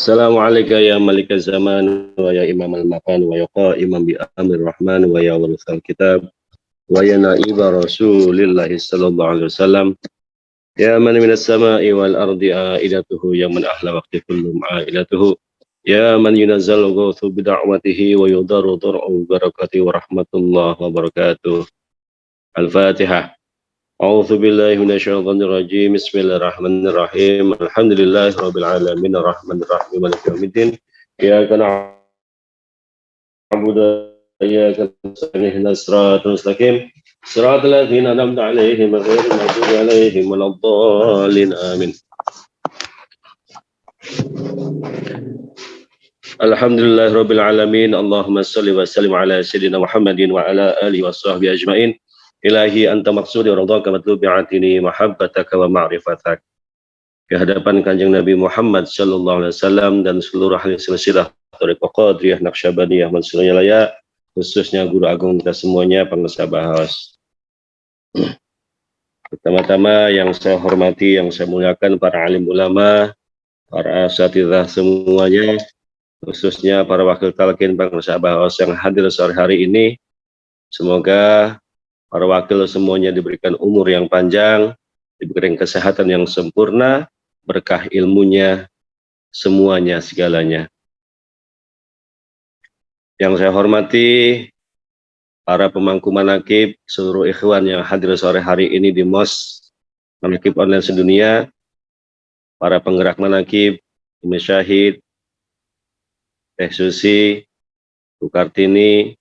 Assalamualaikum ya malik zaman wa ya imam al-makan wa ya qaiman bi amir rahman wa ya warithal kitab wa ya naiba rasulillahi sallallahu alaihi wasallam ya man minas sama'i wal ardi aidatuhu ya man ahla waqti kullum aidatuhu ya man yunazzal ghawthu bi da'watihi wa yudaru dur'u barakati wa rahmatullah wa barakatuh. Al-Fatihah. A'udzu billahi minasyaitonir rajim. Bismillahirrahmanirrahim. Alhamdulillahirabbil alamin arrahmanir rahim maliki yaumiddin. Iyyaka na'budu wa iyyaka nasta'in ihdinas siratal mustaqim. Siratal ladzina an'amta 'alaihim ghairil maghdubi 'alaihim waladdallin. Amin. Alhamdulillahirabbil alamin. Allahumma shalli wa sallim ala sayyidina Muhammadin wa ala alihi washabbihi ajmain. Ilahi anta maksudi wa radhaka matlubi atini mahabbataka wa ma'rifatak. Kehadapan Kanjeng Nabi Muhammad sallallahu alaihi wasallam dan seluruh ahli silsilah Thariqah Qadiriyah Naqsyabandiyah Mansuriyah Laya, khususnya guru agung kita semuanya, pengusaha bahas. Pertama-tama yang saya hormati, yang saya muliakan para alim ulama, para asatidzah semuanya, khususnya para wakil talqin pengusaha bahas yang hadir sore hari ini. Semoga para wakil semuanya diberikan umur yang panjang, diberikan kesehatan yang sempurna, berkah ilmunya, semuanya, segalanya. Yang saya hormati, para pemangku manaqib, seluruh ikhwan yang hadir sore hari ini di MOS Manaqib Online Sedunia, para penggerak manaqib, Umi Syahid, Teh Susi, Bu Kartini,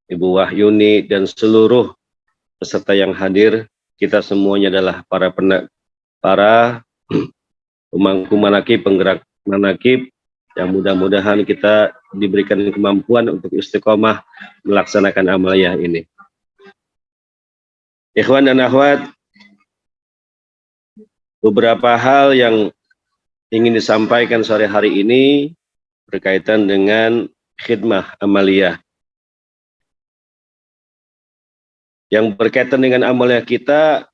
Ibu Wahyuni, dan seluruh peserta yang hadir. Kita semuanya adalah para pemangku manaqib, penggerak manaqib, yang mudah-mudahan kita diberikan kemampuan untuk istiqomah melaksanakan amaliyah ini. Ikhwan dan akhwat, beberapa hal yang ingin disampaikan sore hari ini berkaitan dengan khidmah amaliyah. Yang berkaitan dengan amaliyah kita,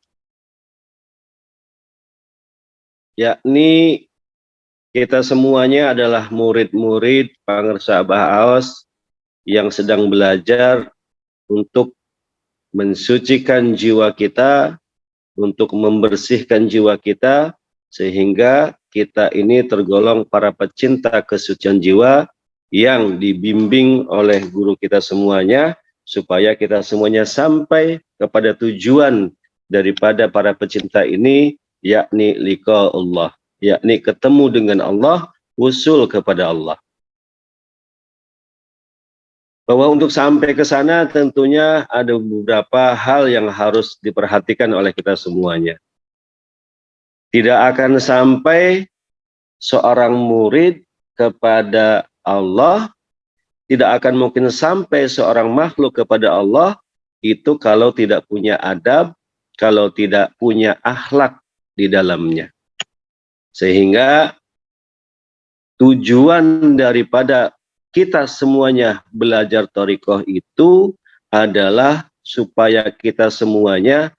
yakni kita semuanya adalah murid-murid Pangersa Abah Aos yang sedang belajar untuk mensucikan jiwa kita, untuk membersihkan jiwa kita, sehingga kita ini tergolong para pecinta kesucian jiwa yang dibimbing oleh guru kita semuanya, supaya kita semuanya sampai kepada tujuan daripada para pecinta ini, yakni liqa Allah, yakni ketemu dengan Allah, usul kepada Allah. Bahwa untuk sampai ke sana tentunya ada beberapa hal yang harus diperhatikan oleh kita semuanya. Tidak akan sampai seorang murid kepada Allah, tidak akan mungkin sampai seorang makhluk kepada Allah itu kalau tidak punya adab, kalau tidak punya akhlak di dalamnya. Sehingga tujuan daripada kita semuanya belajar thariqah itu adalah supaya kita semuanya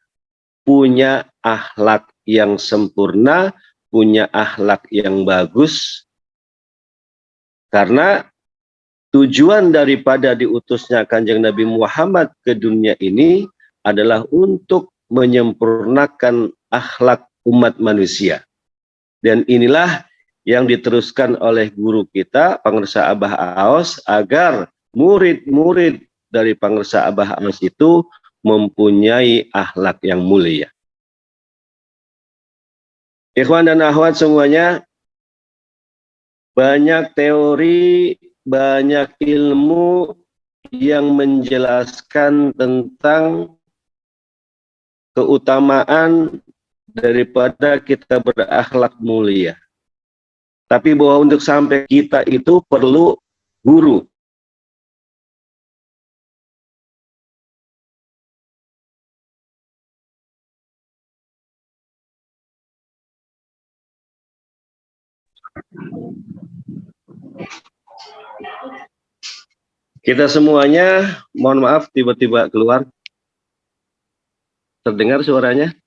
punya akhlak yang sempurna, punya akhlak yang bagus. Karena tujuan daripada diutusnya Kanjeng Nabi Muhammad ke dunia ini adalah untuk menyempurnakan akhlak umat manusia. Dan inilah yang diteruskan oleh guru kita, Pangersa Abah Aos, agar murid-murid dari Pangersa Abah Aos itu mempunyai akhlak yang mulia. Ikhwan dan akhwat semuanya, banyak teori, banyak ilmu yang menjelaskan tentang keutamaan daripada kita berakhlak mulia. Tapi bahwa untuk sampai kita itu perlu guru. Kita semuanya, mohon maaf tiba-tiba keluar. Terdengar suaranya?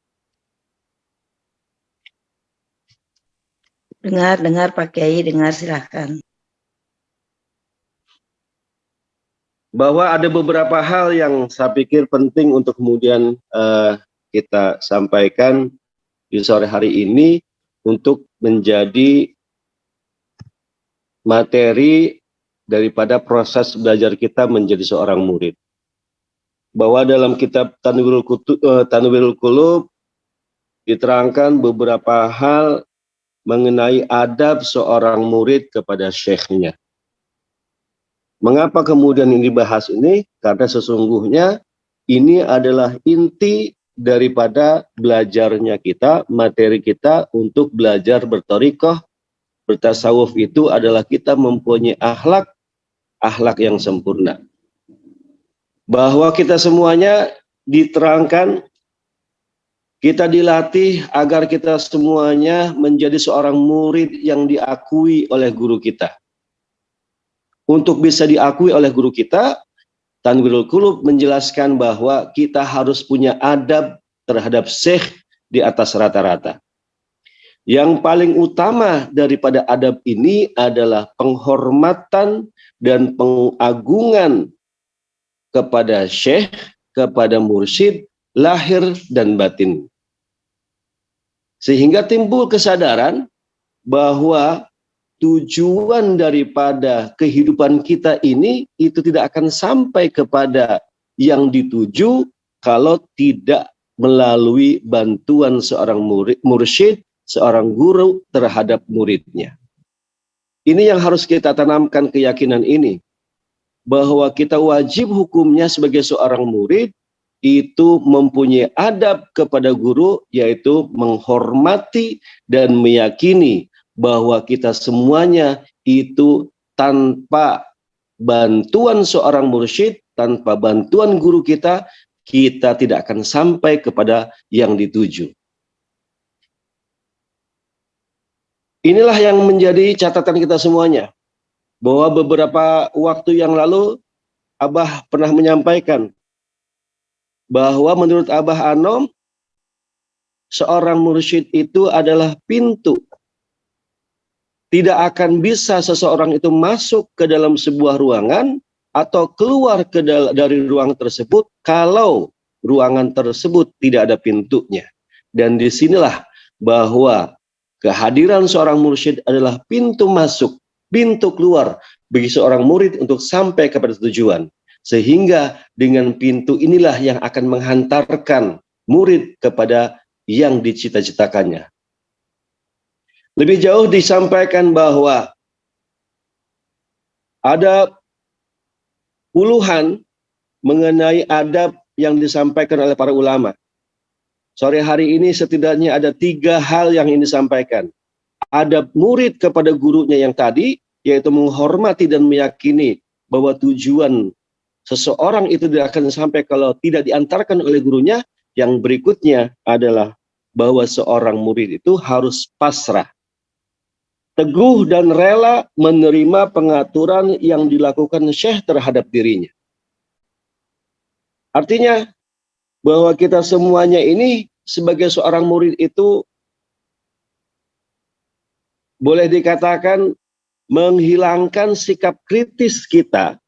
Dengar Pak Kiai, dengar silahkan. Bahwa ada beberapa hal yang saya pikir penting untuk kemudian kita sampaikan di sore hari ini untuk menjadi materi daripada proses belajar kita menjadi seorang murid. Bahwa dalam kitab Tanwirul Qulub diterangkan beberapa hal mengenai adab seorang murid kepada syekhnya. Mengapa kemudian ini dibahas ini? Karena sesungguhnya ini adalah inti daripada belajarnya kita, materi kita untuk belajar berthariqah, bertasawuf itu adalah kita mempunyai akhlak yang sempurna. Bahwa kita semuanya diterangkan, kita dilatih agar kita semuanya menjadi seorang murid yang diakui oleh guru kita. Untuk bisa diakui oleh guru kita, Tanwirul Qulub menjelaskan bahwa kita harus punya adab terhadap syekh di atas rata-rata. Yang paling utama daripada adab ini adalah penghormatan dan pengagungan kepada syekh, kepada mursyid, lahir dan batin. Sehingga timbul kesadaran bahwa tujuan daripada kehidupan kita ini itu tidak akan sampai kepada yang dituju kalau tidak melalui bantuan seorang mursyid, seorang guru terhadap muridnya. Ini yang harus kita tanamkan keyakinan ini, bahwa kita wajib hukumnya sebagai seorang murid itu mempunyai adab kepada guru, yaitu menghormati dan meyakini bahwa kita semuanya itu tanpa bantuan seorang mursyid, tanpa bantuan guru kita, kita tidak akan sampai kepada yang dituju. Inilah yang menjadi catatan kita semuanya, bahwa beberapa waktu yang lalu Abah pernah menyampaikan bahwa menurut Abah Anom, seorang mursyid itu adalah pintu. Tidak akan bisa seseorang itu masuk ke dalam sebuah ruangan atau keluar dari ruangan tersebut kalau ruangan tersebut tidak ada pintunya. Dan disinilah bahwa kehadiran seorang mursyid adalah pintu masuk, pintu keluar bagi seorang murid untuk sampai kepada tujuan. Sehingga dengan pintu inilah yang akan menghantarkan murid kepada yang dicita-citakannya. Lebih jauh disampaikan bahwa ada puluhan mengenai adab yang disampaikan oleh para ulama. Sore hari ini setidaknya ada 3 hal yang ingin disampaikan. Adab murid kepada gurunya yang tadi, yaitu menghormati dan meyakini bahwa tujuan seseorang itu tidak akan sampai kalau tidak diantarkan oleh gurunya. Yang berikutnya adalah bahwa seorang murid itu harus pasrah, teguh dan rela menerima pengaturan yang dilakukan syekh terhadap dirinya. Artinya bahwa kita semuanya ini sebagai seorang murid itu boleh dikatakan menghilangkan sikap kritis kita,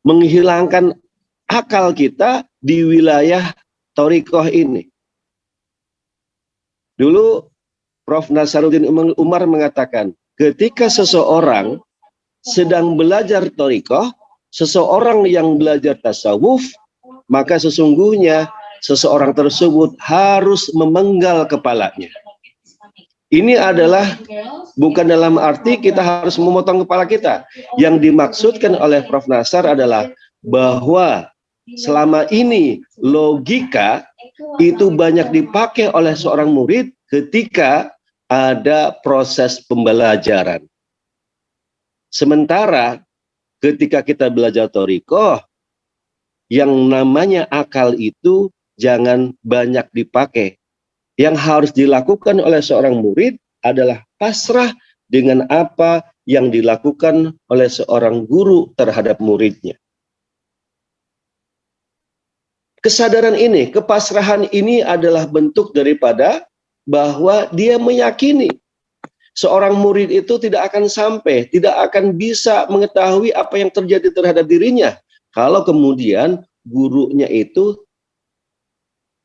menghilangkan akal kita di wilayah thariqah ini. Dulu Prof. Nasaruddin Umar mengatakan, ketika seseorang sedang belajar thariqah, seseorang yang belajar tasawuf, maka sesungguhnya seseorang tersebut harus memenggal kepalanya. Ini adalah bukan dalam arti kita harus memotong kepala kita. Yang dimaksudkan oleh Prof. Nasar adalah bahwa selama ini logika itu banyak dipakai oleh seorang murid ketika ada proses pembelajaran. Sementara ketika kita belajar thariqah, yang namanya akal itu jangan banyak dipakai. Yang harus dilakukan oleh seorang murid adalah pasrah dengan apa yang dilakukan oleh seorang guru terhadap muridnya. Kesadaran ini, kepasrahan ini adalah bentuk daripada bahwa dia meyakini seorang murid itu tidak akan sampai, tidak akan bisa mengetahui apa yang terjadi terhadap dirinya kalau kemudian gurunya itu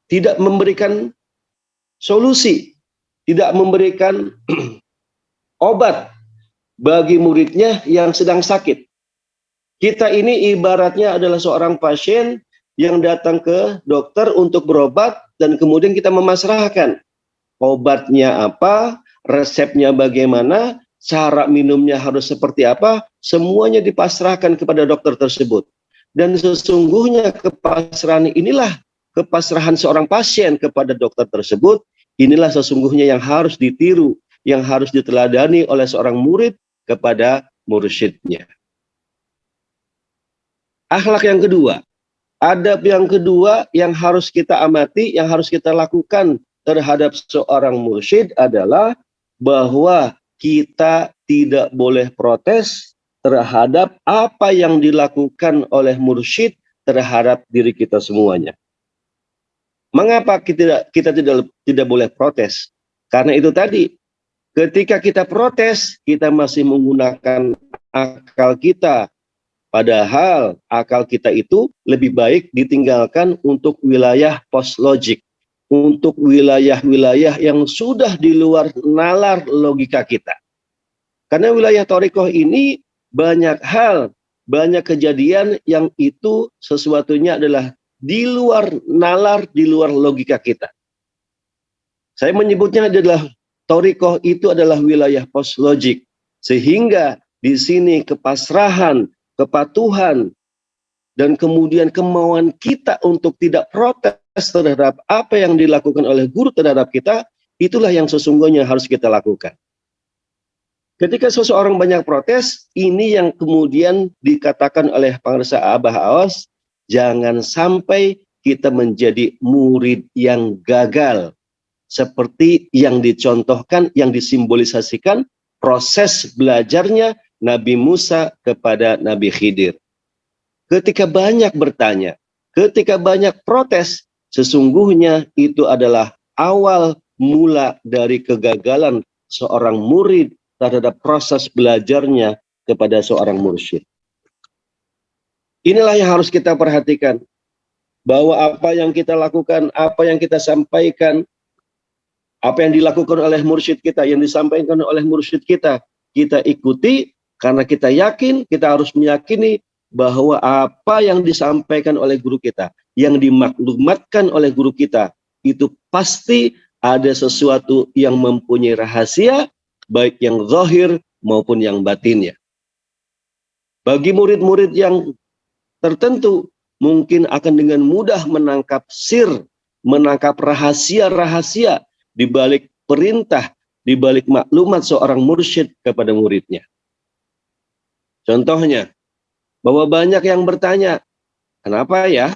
tidak memberikan solusi, tidak memberikan obat bagi muridnya yang sedang sakit. Kita ini ibaratnya adalah seorang pasien yang datang ke dokter untuk berobat dan kemudian kita memasrahkan obatnya apa, resepnya bagaimana, cara minumnya harus seperti apa, semuanya dipasrahkan kepada dokter tersebut. Dan sesungguhnya kepasrahan seorang pasien kepada dokter tersebut, inilah sesungguhnya yang harus ditiru, yang harus diteladani oleh seorang murid kepada mursyidnya. Akhlak yang kedua, adab yang kedua yang harus kita amati, yang harus kita lakukan terhadap seorang mursyid adalah bahwa kita tidak boleh protes terhadap apa yang dilakukan oleh mursyid terhadap diri kita semuanya. Mengapa kita tidak boleh protes? Karena itu tadi, ketika kita protes, kita masih menggunakan akal kita. Padahal akal kita itu lebih baik ditinggalkan untuk wilayah post-logik. Untuk wilayah-wilayah yang sudah di luar nalar logika kita. Karena wilayah thariqah ini banyak hal, banyak kejadian yang itu sesuatunya adalah di luar nalar, di luar logika kita. Saya menyebutnya adalah thariqah itu adalah wilayah post-logik. Sehingga di sini kepasrahan, kepatuhan, dan kemudian kemauan kita untuk tidak protes terhadap apa yang dilakukan oleh guru terhadap kita, itulah yang sesungguhnya harus kita lakukan. Ketika seseorang banyak protes, ini yang kemudian dikatakan oleh Pangersa Abah Aos, jangan sampai kita menjadi murid yang gagal. Seperti yang dicontohkan, yang disimbolisasikan proses belajarnya Nabi Musa kepada Nabi Khidir. Ketika banyak bertanya, ketika banyak protes, sesungguhnya itu adalah awal mula dari kegagalan seorang murid terhadap proses belajarnya kepada seorang mursyid. Inilah yang harus kita perhatikan, bahwa apa yang kita lakukan, apa yang kita sampaikan, apa yang dilakukan oleh mursyid kita, yang disampaikan oleh mursyid kita ikuti karena kita yakin, kita harus meyakini bahwa apa yang disampaikan oleh guru kita, yang dimaklumatkan oleh guru kita, itu pasti ada sesuatu yang mempunyai rahasia, baik yang zahir maupun yang batinnya. Bagi murid-murid yang tertentu, mungkin akan dengan mudah menangkap sir, menangkap rahasia-rahasia di balik perintah, di balik maklumat seorang mursyid kepada muridnya. Contohnya, bahwa banyak yang bertanya, kenapa ya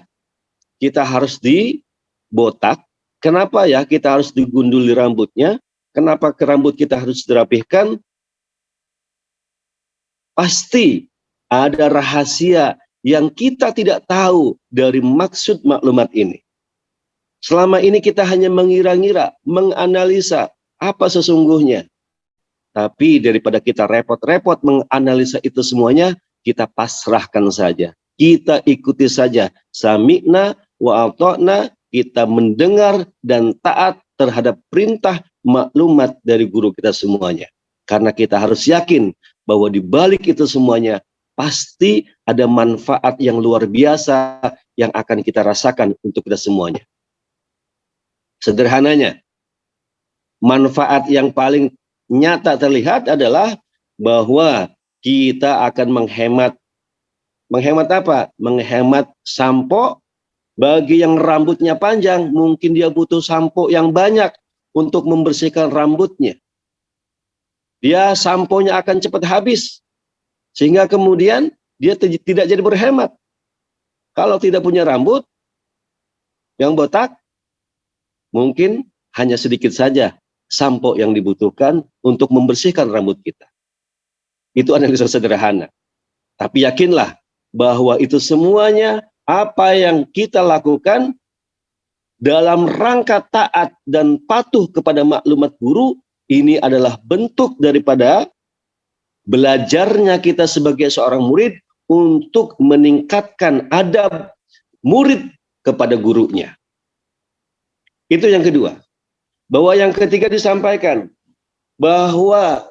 kita harus dibotak? Kenapa ya kita harus digunduli rambutnya? Kenapa rambut kita harus dirapihkan? Pasti ada rahasia yang kita tidak tahu dari maksud maklumat ini. Selama ini kita hanya mengira-ngira, menganalisa apa sesungguhnya. Tapi daripada kita repot-repot menganalisa itu semuanya, kita pasrahkan saja. Kita ikuti saja. Sami'na wa ata'na, kita mendengar dan taat terhadap perintah maklumat dari guru kita semuanya. Karena kita harus yakin bahwa di balik itu semuanya pasti ada manfaat yang luar biasa yang akan kita rasakan untuk kita semuanya. Sederhananya, manfaat yang paling nyata terlihat adalah bahwa kita akan menghemat apa? Menghemat sampo. Bagi yang rambutnya panjang, mungkin dia butuh sampo yang banyak untuk membersihkan rambutnya. Dia samponya akan cepat habis. Sehingga kemudian dia tidak jadi berhemat. Kalau tidak punya rambut yang botak, mungkin hanya sedikit saja sampo yang dibutuhkan untuk membersihkan rambut kita. Itu analisa sederhana. Tapi yakinlah bahwa itu semuanya apa yang kita lakukan dalam rangka taat dan patuh kepada maklumat guru Ini adalah bentuk daripada belajarnya kita sebagai seorang murid untuk meningkatkan adab murid kepada gurunya. Itu yang kedua. Bahwa yang ketiga disampaikan bahwa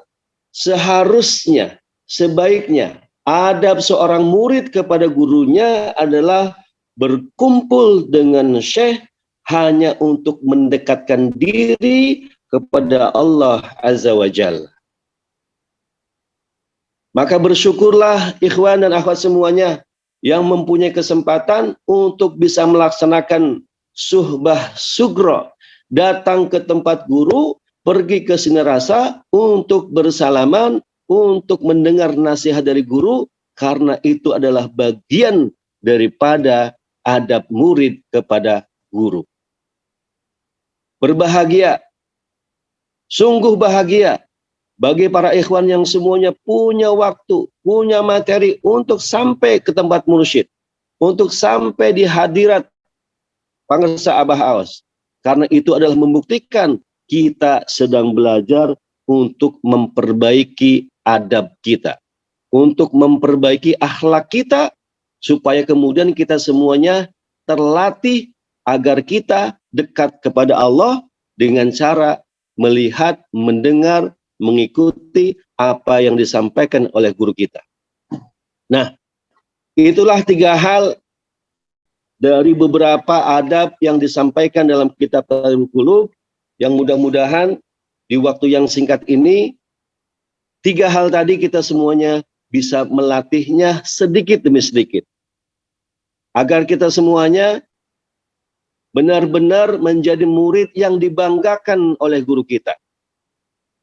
seharusnya, sebaiknya adab seorang murid kepada gurunya adalah berkumpul dengan syekh hanya untuk mendekatkan diri kepada Allah Azza wa Jalla. Maka bersyukurlah ikhwan dan akhwat semuanya yang mempunyai kesempatan untuk bisa melaksanakan suhbah sugro, datang ke tempat guru, pergi ke Sinarasa untuk bersalaman, untuk mendengar nasihat dari guru, karena itu adalah bagian daripada adab murid kepada guru. Berbahagia, sungguh bahagia bagi para ikhwan yang semuanya punya waktu, punya materi untuk sampai ke tempat mursyid, untuk sampai di hadirat Pangersa Abah Aos. Karena itu adalah membuktikan kita sedang belajar untuk memperbaiki adab kita, untuk memperbaiki akhlak kita, supaya kemudian kita semuanya terlatih agar kita dekat kepada Allah dengan cara melihat, mendengar, mengikuti apa yang disampaikan oleh guru kita. Nah, itulah 3 hal dari beberapa adab yang disampaikan dalam kitab Tadribul Qulub, yang mudah-mudahan di waktu yang singkat ini 3 hal tadi kita semuanya bisa melatihnya sedikit demi sedikit, agar kita semuanya benar-benar menjadi murid yang dibanggakan oleh guru kita.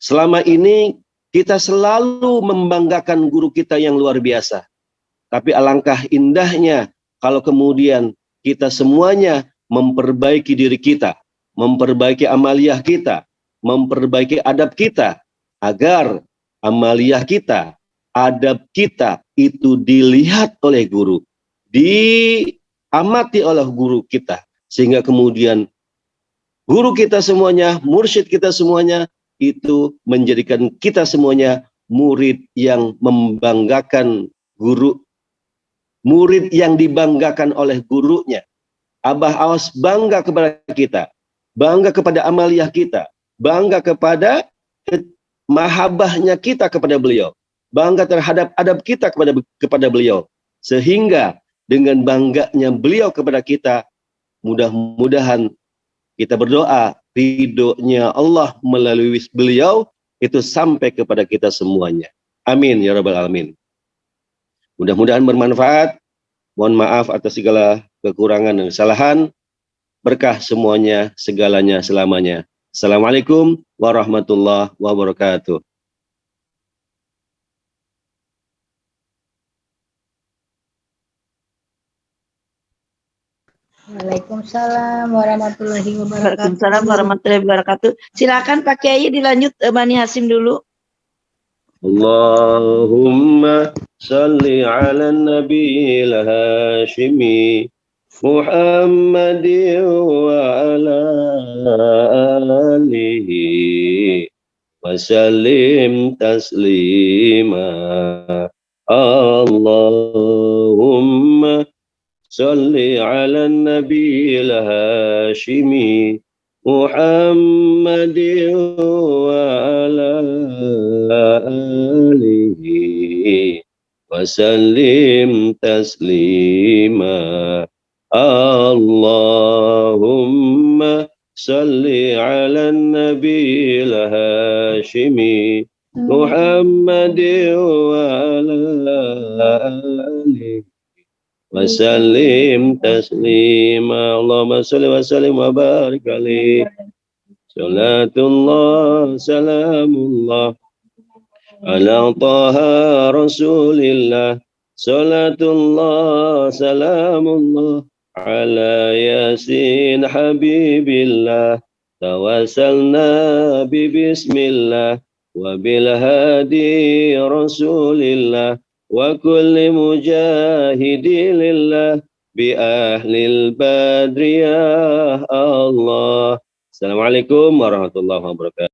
Selama ini kita selalu membanggakan guru kita yang luar biasa. Tapi alangkah indahnya kalau kemudian kita semuanya memperbaiki diri kita, memperbaiki amaliyah kita, memperbaiki adab kita, agar amaliyah kita, adab kita itu dilihat oleh guru, diamati oleh guru kita, sehingga kemudian guru kita semuanya, mursyid kita semuanya, itu menjadikan kita semuanya murid yang membanggakan guru, murid yang dibanggakan oleh gurunya. Abah Aos bangga kepada kita, bangga kepada amaliyah kita, bangga kepada mahabbahnya kita kepada beliau, bangga terhadap adab kita kepada beliau, sehingga dengan bangganya beliau kepada kita, mudah-mudahan kita berdoa ridhonya Allah melalui beliau itu sampai kepada kita semuanya. Amin ya rabbal alamin. Mudah-mudahan bermanfaat. Mohon maaf atas segala kekurangan dan kesalahan. Berkah semuanya, segalanya, selamanya. Assalamualaikum warahmatullahi wabarakatuh. Waalaikumsalam warahmatullahi wabarakatuh. Waalaikumsalam warahmatullahi wabarakatuh. Silakan Pak Kiai dilanjut Bani Hasim dulu. Allahumma salli ala nabiyil hashimi Muhammadin wa ala alihi wa sallim taslima. Allahumma salli ala nabiyil hashimi Muhammadin wa ala alihi wa sallim taslima. Allahumma salli ala nabiyil hashimi Muhammadin wa ala alihi wa sallim taslima. Allahumma salli wa sallim wa barik alaihi. Salatullah salamullah ala taha rasulillah. Salatullah salamullah ala yasin habibillah. Tawassalna bi bismillah wa bil hadi rasulillah wa kulli mujahidi lillah bi ahlil badri ya Allah. Assalamualaikum warahmatullahi wabarakatuh.